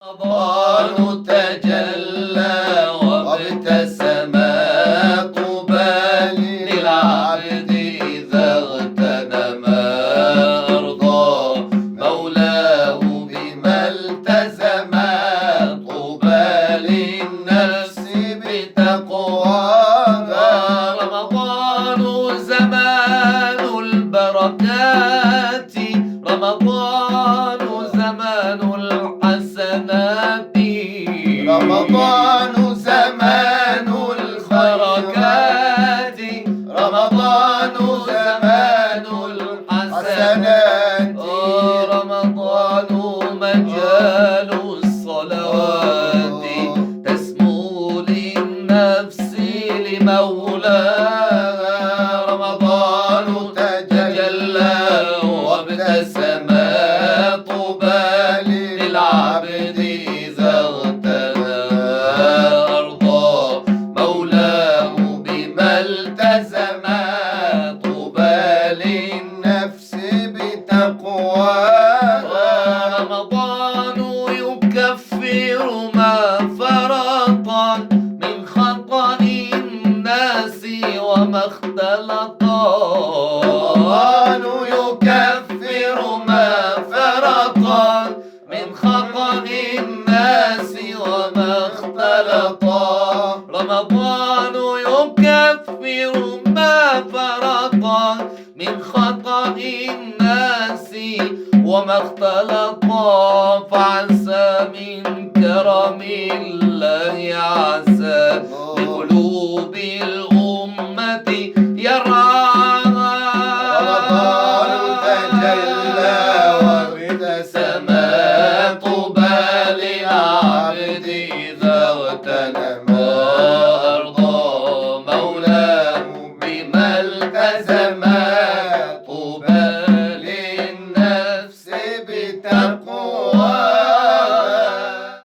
رمضان تجلى وابتسم طوبى للعبد إذا اغتنم أرضى مولاه بما التزم طوبى للنفس بتقواها. رمضان زمان البركات، رمضان زمان الحسنات، رمضان زمان البركات، رمضان زمان الحسنات، رمضان مجال الصلوات تسمو للنفس لمولاها. رمضان تجلى وابتسم طوبى للعبد إذا اغتنى أرضى مولاه بما التزم طوبى للنفس بتقواها. رمضان يكفر ما فرطا من خطأ الناس وما اختلطا. رمضان يكفر ما فرطا من خطأ الناس وما اختلطا. رمضان يكفر ما فرطا من خطأ الناس وما اختلطا. فعسى من كرم الله عسى لقلوب